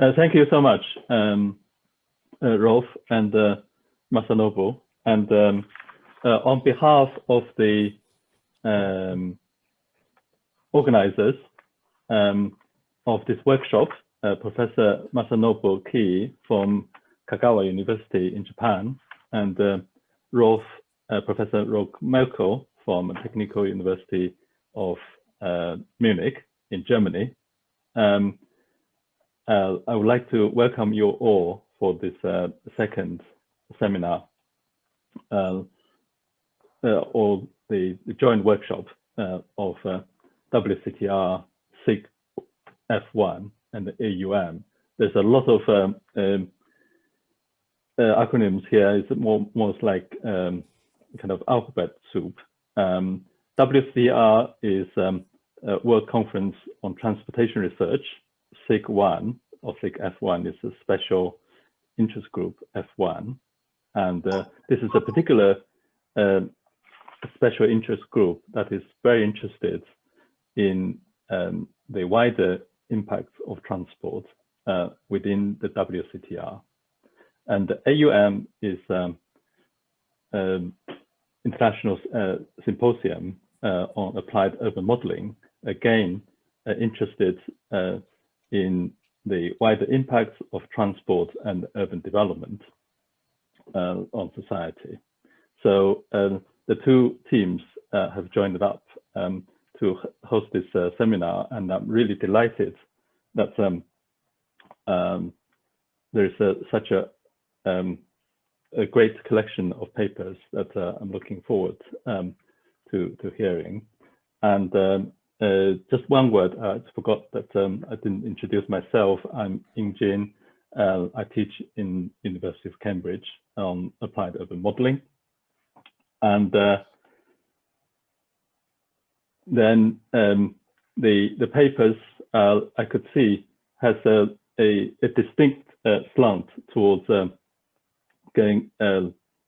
Thank you so much, Rolf and Masanobu. And on behalf of the organizers of this workshop, Professor Masanobu Kii from Kagawa University in Japan, and Professor Rolf Melko from Technical University of Munich in Germany. I would like to welcome you all for this second seminar, or the joint workshop of WCTRS SIF F1 and the AUM. There's a lot of acronyms here. It's most like kind of alphabet soup. WCR is World Conference on Transportation Research. SIF 1 or SIF F1 is a special interest group F1, and this is a particular special interest group that is very interested in the wider impacts of transport within the WCTR. And the AUM is International Symposium on Applied Urban Modeling, again interested in the wider impacts of transport and urban development on society. So the two teams have joined up to host this seminar, and I'm really delighted that there's such a great collection of papers that I'm looking forward to hearing. And just one word, I forgot that I didn't introduce myself. I'm Ying Jin. I teach in University of Cambridge on applied urban modeling. And then the papers I could see has a distinct slant towards going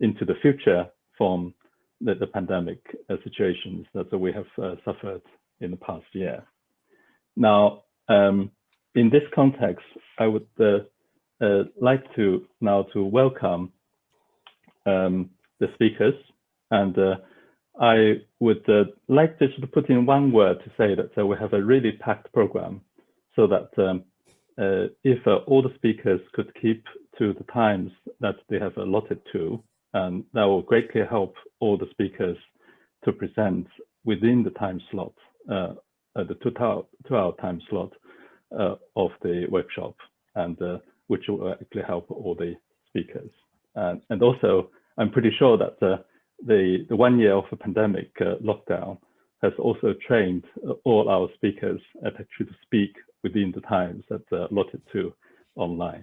into the future from the pandemic situations that we have suffered in the past year. Now, in this context, I would like to now welcome the speakers, and I would like to sort of put in one word to say that we have a really packed program, so that if all the speakers could keep to the times that they have allotted to, that will greatly help all the speakers to present within the time slot, the two-hour time slot of the workshop, and which will actually help all the speakers. And also, I'm pretty sure that the 1 year of the pandemic lockdown has also trained all our speakers actually to speak within the times that allotted to online.